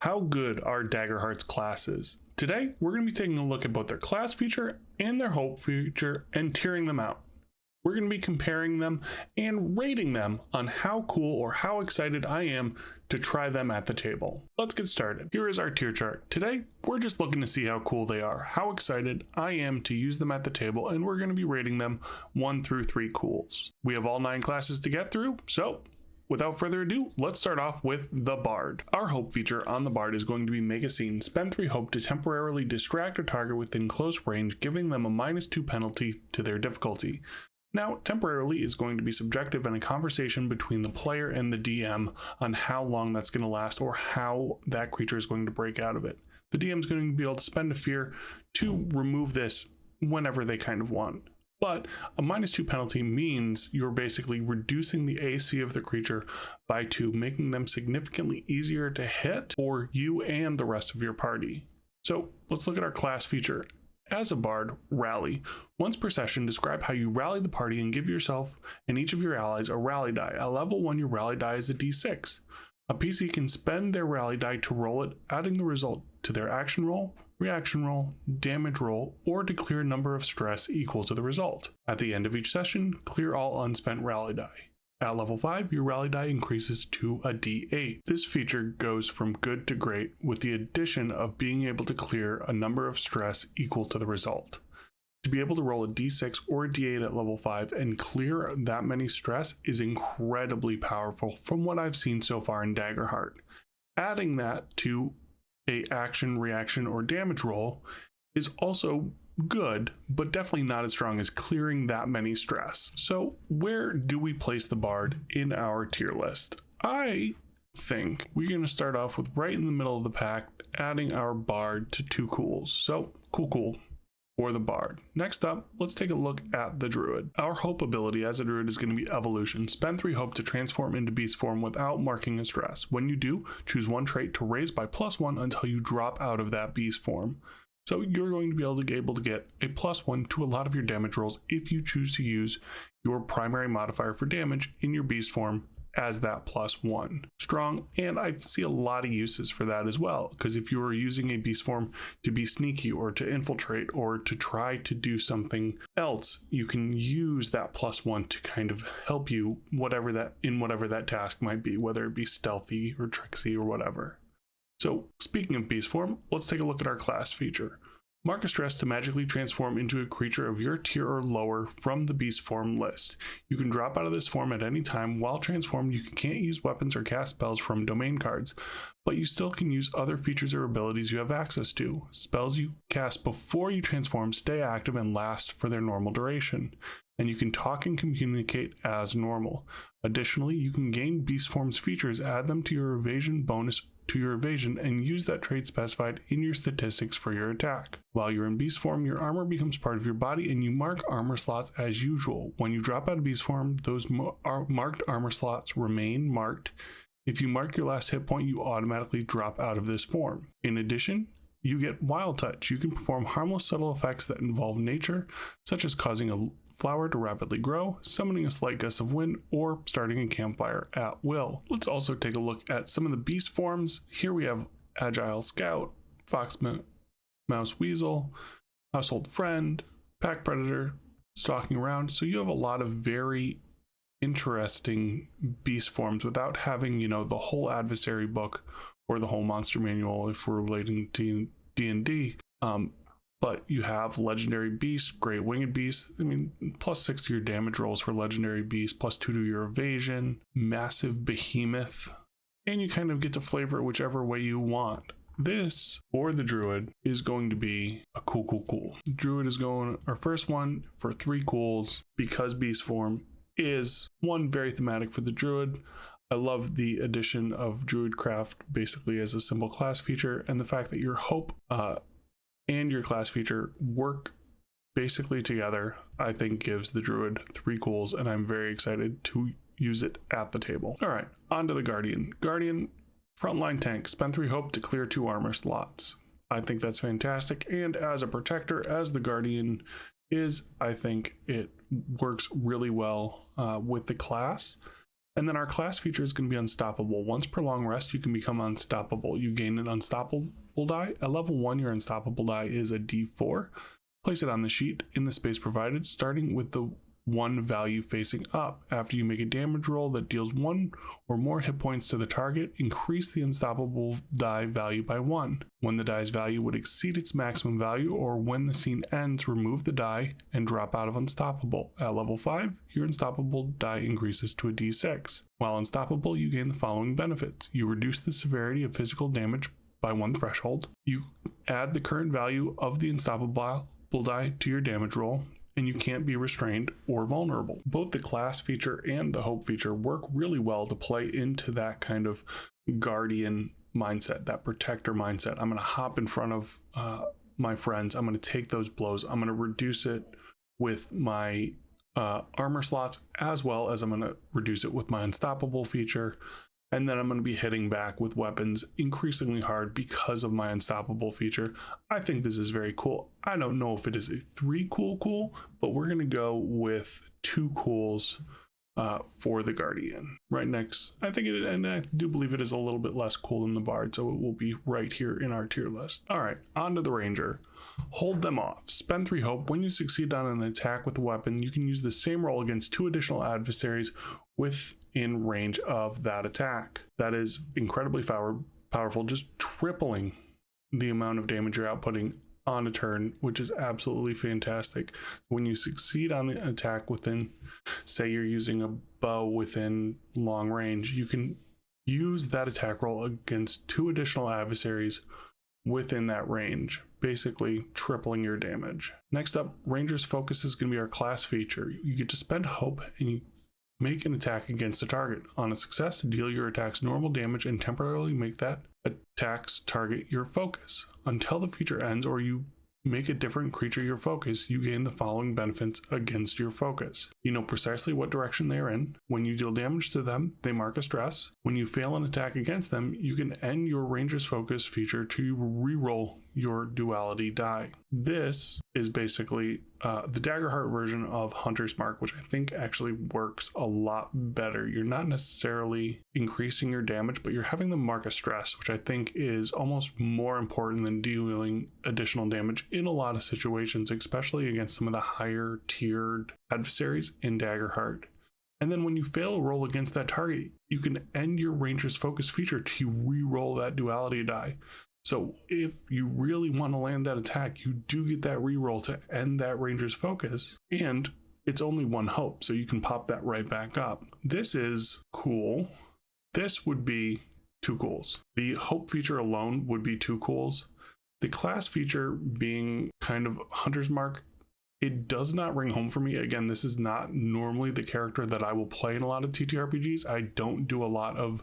How good are Daggerheart's classes? Today, we're going to be taking a look at both their class feature and their hope feature and tiering them out. We're going to be comparing them and rating them on how cool or how excited I am to try them at the table. Let's get started. Here is our tier chart. Today, we're just looking to see how cool they are, how excited I am to use them at the table, and we're going to be rating them 1 through 3 cools. We have all 9 classes to get through, so without further ado, let's start off with the Bard. Our hope feature on the Bard is going to be make a scene. Spend 3 hope to temporarily distract a target within close range, giving them a -2 penalty to their difficulty. Now, temporarily is going to be subjective in a conversation between the player and the DM on how long that's going to last or how that creature is going to break out of it. The DM is going to be able to spend a fear to remove this whenever they kind of want. But a -2 penalty means you're basically reducing the AC of the creature by 2, making them significantly easier to hit for you and the rest of your party. So let's look at our class feature. As a Bard, rally. Once per session, describe how you rally the party and give yourself and each of your allies a rally die. At level 1, your rally die is a d6. A PC can spend their rally die to roll it, adding the result to their action roll, reaction roll, damage roll, or to clear a number of stress equal to the result. At the end of each session, clear all unspent rally die. At level 5, your rally die increases to a d8. This feature goes from good to great with the addition of being able to clear a number of stress equal to the result. To be able to roll a d6 or a d8 at level 5 and clear that many stress is incredibly powerful from what I've seen so far in Daggerheart. Adding that to a action, reaction, or damage roll is also good, but definitely not as strong as clearing that many stress. So where do we place the Bard in our tier list? I think we're going to start off with right in the middle of the pack, adding our Bard to 2 cools. So cool for the Bard. Next up, let's take a look at the Druid. Our hope ability as a Druid is going to be evolution. Spend 3 hope to transform into beast form without marking a stress. When you do, choose 1 trait to raise by +1 until you drop out of that beast form. So you're going to be able to get a +1 to a lot of your damage rolls if you choose to use your primary modifier for damage in your beast form as that +1. Strong, and I see a lot of uses for that as well, because if you are using a beast form to be sneaky or to infiltrate or to try to do something else, you can use that +1 to kind of help you whatever that task might be, whether it be stealthy or tricksy or whatever. So speaking of beast form, let's take a look at our class feature. Mark a stress to magically transform into a creature of your tier or lower from the beast form list. You can drop out of this form at any time. While transformed, you can't use weapons or cast spells from domain cards, but you still can use other features or abilities you have access to. Spells you cast before you transform stay active and last for their normal duration, and you can talk and communicate as normal. Additionally, you can gain beast form's features, add them to your evasion bonus to your evasion, and use that trait specified in your statistics for your attack. While you're in beast form, your armor becomes part of your body and you mark armor slots as usual. When you drop out of beast form, those marked armor slots remain marked. If you mark your last hit point, you automatically drop out of this form. In addition, you get wild touch. You can perform harmless subtle effects that involve nature, such as causing a flower to rapidly grow, summoning a slight gust of wind, or starting a campfire at will. Let's also take a look at some of the beast forms. Here we have Agile Scout, Fox Mouse Weasel, Household Friend, Pack Predator, Stalking Around. So you have a lot of very interesting beast forms without having, the whole adversary book or the whole monster manual if we're relating to D&D. But you have legendary beasts, great winged beasts. +6 to your damage rolls for legendary beasts, +2 to your evasion, massive behemoth, and you kind of get to flavor it whichever way you want. This, for the Druid, is going to be a cool. Druid is going our first one for 3 cools because beast form is one very thematic for the Druid. I love the addition of Druidcraft basically as a simple class feature, and the fact that your hope and your class feature work basically together, I think gives the Druid 3 cools, and I'm very excited to use it at the table. All right, on to the Guardian. Guardian, frontline tank, spend 3 hope to clear 2 armor slots. I think that's fantastic, and as a protector, as the Guardian is, I think it works really well with the class. And then our class feature is going to be unstoppable. Once per long rest, you can become unstoppable. You gain an unstoppable die. At level 1, your unstoppable die is a d4. Place it on the sheet in the space provided, starting with the 1 value facing up. After you make a damage roll that deals 1 or more hit points to the target, increase the unstoppable die value by 1. When the die's value would exceed its maximum value, or when the scene ends, remove the die and drop out of unstoppable. At level 5, your unstoppable die increases to a d6. While unstoppable, you gain the following benefits. You reduce the severity of physical damage by 1 threshold. You add the current value of the unstoppable die to your damage roll, and you can't be restrained or vulnerable. Both the class feature and the hope feature work really well to play into that kind of guardian mindset, that protector mindset. I'm going to hop in front of my friends. I'm going to take those blows. I'm going to reduce it with my armor slots, as well as I'm going to reduce it with my unstoppable feature. And then I'm going to be hitting back with weapons increasingly hard because of my unstoppable feature. I think this is very cool. I don't know if it is a 3 cool, but we're going to go with 2 cools for the Guardian. Right next, I think it, and I do believe it is a little bit less cool than the Bard, so it will be right here in our tier list. All right, on to the Ranger. Hold them off. Spend 3 hope. When you succeed on an attack with a weapon, you can use the same roll against 2 additional adversaries within range of that attack. That is incredibly powerful, just tripling the amount of damage you're outputting on a turn, which is absolutely fantastic. When you succeed on the attack within, say you're using a bow within long range, you can use that attack roll against 2 additional adversaries within that range, basically tripling your damage. Next up, Ranger's Focus is going to be our class feature. You get to spend hope and you make an attack against a target. On a success, deal your attack's normal damage and temporarily make that attack's target your focus. Until the feature ends or you make a different creature your focus, you gain the following benefits against your focus. You know precisely what direction they are in. When you deal damage to them, they mark a stress. When you fail an attack against them, you can end your Ranger's Focus feature to reroll your duality die. This is basically the Daggerheart version of Hunter's Mark, which I think actually works a lot better. You're not necessarily increasing your damage, but you're having them mark a stress, which I think is almost more important than dealing additional damage in a lot of situations, especially against some of the higher tiered adversaries in Daggerheart. And then when you fail a roll against that target, you can end your Ranger's Focus feature to re-roll that duality die. So if you really want to land that attack, you do get that reroll to end that Ranger's Focus, and it's only 1 hope, so you can pop that right back up. This is cool. This would be 2 cools. The hope feature alone would be 2 cools. The class feature being kind of Hunter's Mark, it does not ring home for me. Again, this is not normally the character that I will play in a lot of TTRPGs. I don't do a lot of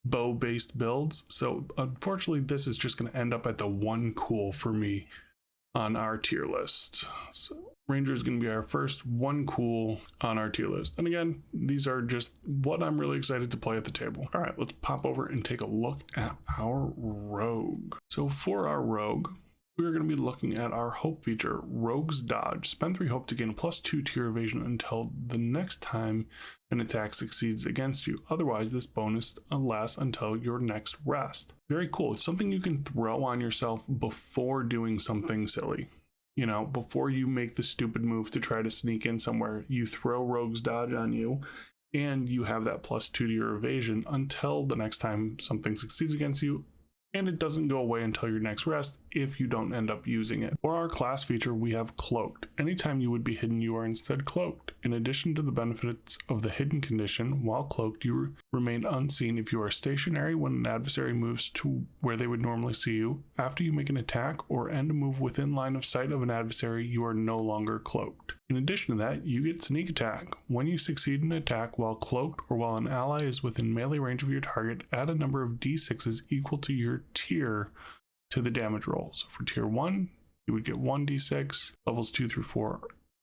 bow-based builds, so unfortunately this is just going to end up at the 1 cool for me on our tier list. So Ranger is going to be our first 1 cool on our tier list, and again, these are just what I'm really excited to play at the table. All right, let's pop over and take a look at our Rogue. So for our Rogue, we're going to be looking at our hope feature, Rogue's Dodge. Spend 3 hope to gain a +2 tier evasion until the next time an attack succeeds against you. Otherwise, this bonus lasts until your next rest. Very cool. It's something you can throw on yourself before doing something silly. You know, before you make the stupid move to try to sneak in somewhere, you throw Rogue's Dodge on you, and you have that +2 to your evasion until the next time something succeeds against you, and it doesn't go away until your next rest if you don't end up using it. For our class feature, we have Cloaked. Anytime you would be hidden, you are instead cloaked. In addition to the benefits of the hidden condition, while cloaked, you remain unseen if you are stationary when an adversary moves to where they would normally see you. After you make an attack or end a move within line of sight of an adversary, you are no longer cloaked. In addition to that, you get Sneak Attack. When you succeed in an attack while cloaked or while an ally is within melee range of your target, add a number of d6s equal to your tier to the damage roll. So for tier 1, you would get 1d6, levels 2 through 4,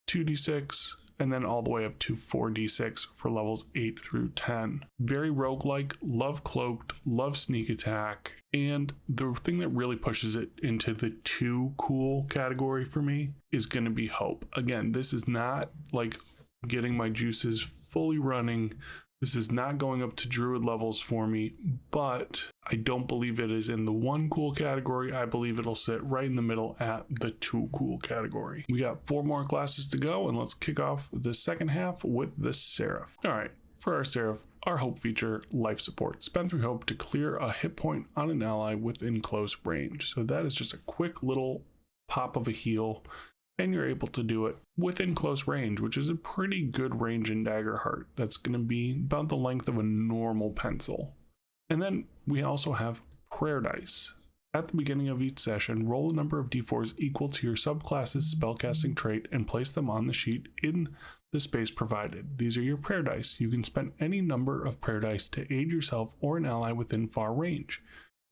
2d6, and then all the way up to 4d6 for levels 8 through 10. Very roguelike, love Cloaked, love Sneak Attack, and the thing that really pushes it into the 2 cool category for me is going to be Hope. Again, this is not like getting my juices fully running This is not going up to Druid levels for me, but I don't believe it is in the 1 cool category. I believe it'll sit right in the middle at the 2 cool category. We got 4 more classes to go, and let's kick off the second half with the Seraph. All right, for our Seraph, our hope feature, life support. Spend 3 hope to clear a hit point on an ally within close range. So that is just a quick little pop of a heal, and you're able to do it within close range, which is a pretty good range in Daggerheart. That's going to be about the length of a normal pencil. And then we also have prayer dice. At the beginning of each session, roll a number of d4s equal to your subclass's spellcasting trait and place them on the sheet in the space provided. These are your prayer dice. You can spend any number of prayer dice to aid yourself or an ally within far range.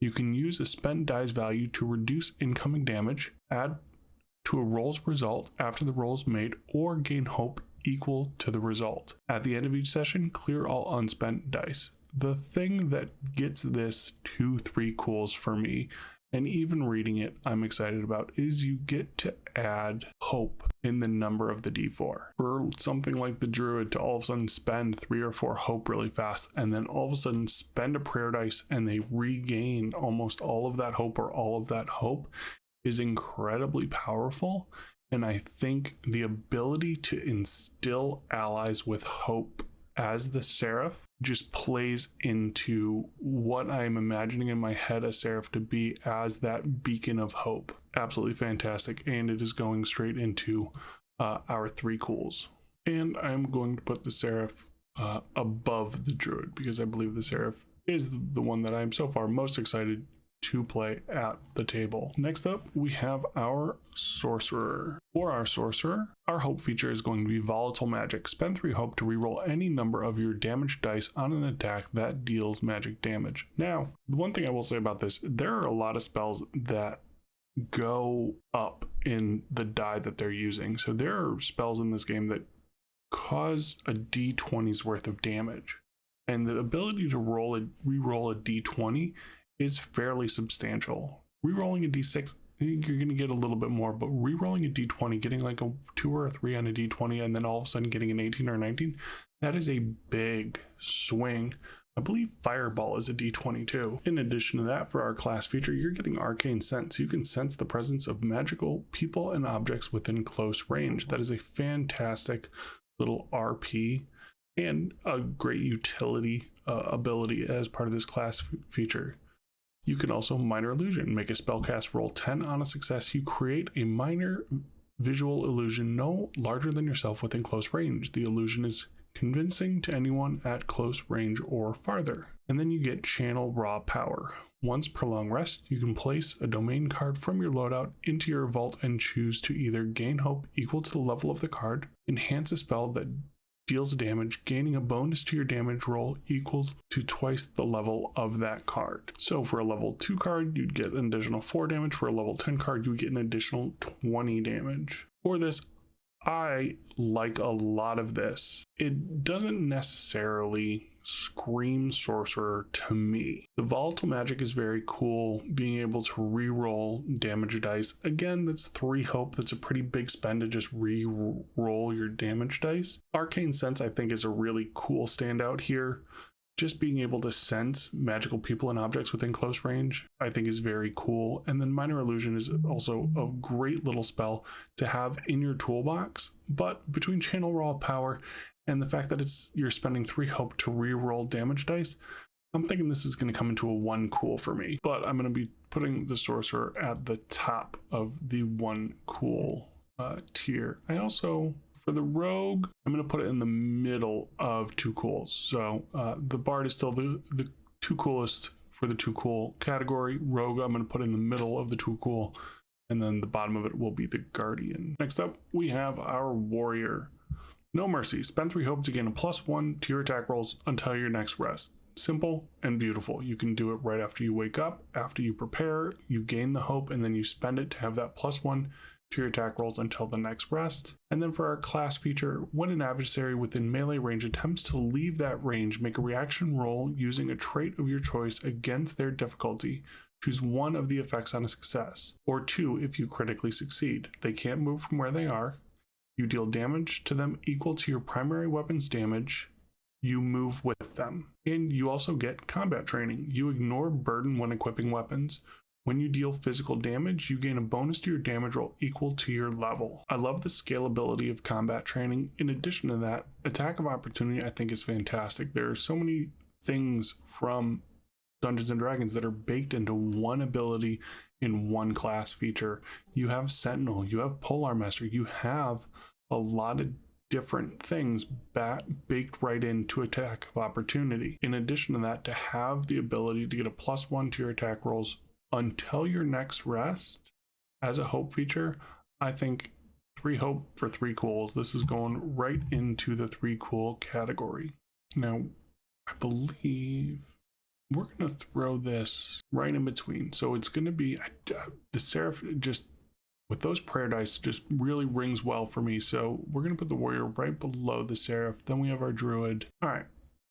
You can use a spend dice value to reduce incoming damage, add to a roll's result after the roll is made, or gain hope equal to the result. At the end of each session, clear all unspent dice. The thing that gets this 2-3 cools for me, and even reading it I'm excited about, is you get to add hope in the number of the d4. For something like the Druid to all of a sudden spend 3 or 4 hope really fast, and then all of a sudden spend a prayer dice and they regain almost all of that hope or all of that hope, is incredibly powerful. And I think the ability to instill allies with hope as the Seraph just plays into what I'm imagining in my head a Seraph to be as that beacon of hope. Absolutely fantastic, and it is going straight into our 3 cools. And I'm going to put the Seraph above the Druid, because I believe the Seraph is the one that I'm so far most excited to play at the table. Next up, we have our Sorcerer. For our Sorcerer, our hope feature is going to be volatile magic. Spend 3 hope to reroll any number of your damage dice on an attack that deals magic damage. Now, the one thing I will say about this, there are a lot of spells that go up in the die that they're using. So there are spells in this game that cause a d20's worth of damage. And the ability to reroll a d20 is fairly substantial. Rerolling a d6, you're going to get a little bit more, but rerolling a d20, getting like a 2 or a 3 on a d20, and then all of a sudden getting an 18 or 19, that is a big swing. I believe Fireball is a d20 too. In addition to that, for our class feature, you're getting Arcane Sense. You can sense the presence of magical people and objects within close range. That is a fantastic little RP and a great utility ability as part of this class feature. You can also Minor Illusion. Make a spellcast roll 10 on a success. You create a minor visual illusion no larger than yourself within close range. The illusion is convincing to anyone at close range or farther. And then you get Channel Raw Power. Once per long rest, you can place a domain card from your loadout into your vault and choose to either gain hope equal to the level of the card, enhance a spell that deals damage, gaining a bonus to your damage roll equal to twice the level of that card. So for a level 2 card, you'd get an additional 4 damage. For a level 10 card, you would get an additional 20 damage. For this, I like a lot of this. It doesn't necessarily scream Sorcerer to me. The volatile magic is very cool, being able to re-roll damage dice. Again, that's 3 hope. That's a pretty big spend to just re-roll your damage dice. Arcane Sense, I think, is a really cool standout here. Just being able to sense magical people and objects within close range, I think, is very cool. And then Minor Illusion is also a great little spell to have in your toolbox. But between Channel Raw Power and the fact that you're spending 3 hope to re-roll damage dice, I'm thinking this is going to come into a 1 cool for me. But I'm going to be putting the Sorcerer at the top of the 1 cool tier. I also, for the Rogue, I'm going to put it in the middle of 2 cools. So the Bard is still the 2 coolest for the 2 cool category. Rogue, I'm going to put in the middle of the 2 cool. And then the bottom of it will be the Guardian. Next up, we have our Warrior. No Mercy. Spend 3 hope to gain a +1 to your attack rolls until your next rest. Simple and beautiful. You can do it right after you wake up, after you prepare, you gain the hope, and then you spend it to have that +1 to your attack rolls until the next rest. And then for our class feature, when an adversary within melee range attempts to leave that range, make a reaction roll using a trait of your choice against their difficulty. Choose 1 of the effects on a success, or 2 if you critically succeed. They can't move from where they are. You deal damage to them equal to your primary weapon's damage. you move with them. And you also get combat training. You ignore burden when equipping weapons. When you deal physical damage, you gain a bonus to your damage roll equal to your level. I love the scalability of combat training. In addition to that, attack of opportunity I think is fantastic. There are so many things from Dungeons and Dragons that are baked into one ability in one class feature. You have Sentinel, you have Polearmester, you have a lot of different things baked right into attack of opportunity. In addition to that, to have the ability to get a +1 to your attack rolls until your next rest as a hope feature, I think 3 hope for 3 cools. This is going right into the 3 cool category. Now, I believe we're going to throw this right in between. So it's going to be the Seraph, just with those prayer dice, just really rings well for me. So we're going to put the warrior right below the Seraph. Then we have our druid. All right,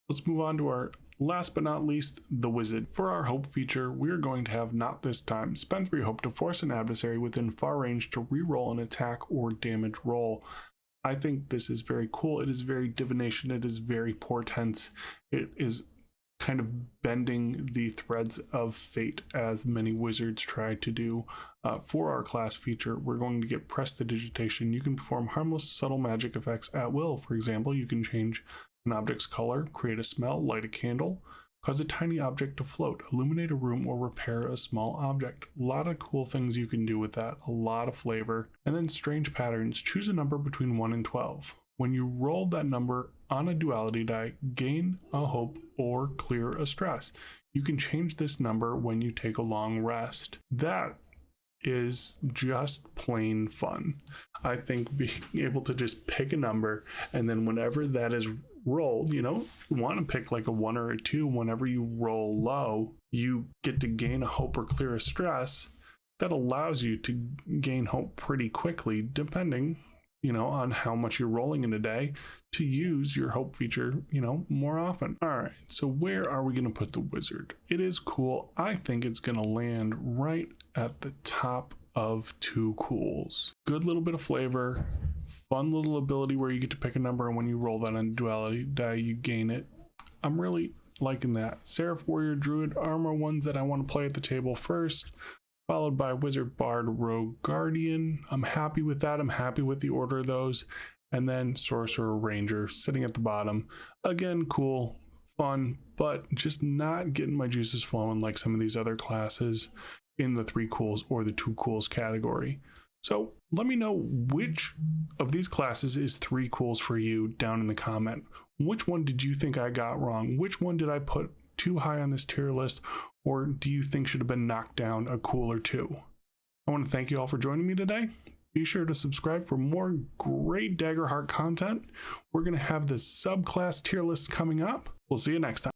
let's move on to our last but not least, the wizard. For our hope feature, we're going to have not this time. Spend 3 hope to force an adversary within far range to reroll an attack or damage roll. I think this is very cool. It is very divination. It is very portents. It is kind of bending the threads of fate, as many wizards try to do. For our class feature, we're going to get prestidigitation. You can perform harmless, subtle magic effects at will. For example, you can change an object's color, create a smell, light a candle, cause a tiny object to float, illuminate a room, or repair a small object. A lot of cool things you can do with that, a lot of flavor. And then strange patterns. Choose a number between 1 and 12. When you roll that number on a duality die, gain a hope or clear a stress. You can change this number when you take a long rest. That is just plain fun. I think being able to just pick a number, and then whenever that is rolled, you know, if you want to pick like a 1 or a 2, whenever you roll low, you get to gain a hope or clear a stress. That allows you to gain hope pretty quickly, depending, you know, on how much you're rolling in a day, to use your hope feature, you know, more often. All right, so where are we going to put the wizard? It is cool. I think it's going to land right at the top of 2 cools. Good little bit of flavor, fun little ability where you get to pick a number, and when you roll that on duality die, you gain it. I'm really liking that. Seraph, warrior, druid, armor ones that I want to play at the table first, followed by wizard, bard, rogue, guardian. I'm happy with that. I'm happy with the order of those. And then sorcerer, ranger sitting at the bottom. Again, cool, fun, but just not getting my juices flowing like some of these other classes in the 3 cools or the 2 cools category. So let me know which of these classes is 3 cools for you down in the comment. Which one did you think I got wrong? Which one did I put too high on this tier list, or do you think should have been knocked down a cool or 2? I want to thank you all for joining me today. Be sure to subscribe for more great Daggerheart content. We're going to have the subclass tier list coming up. We'll see you next time.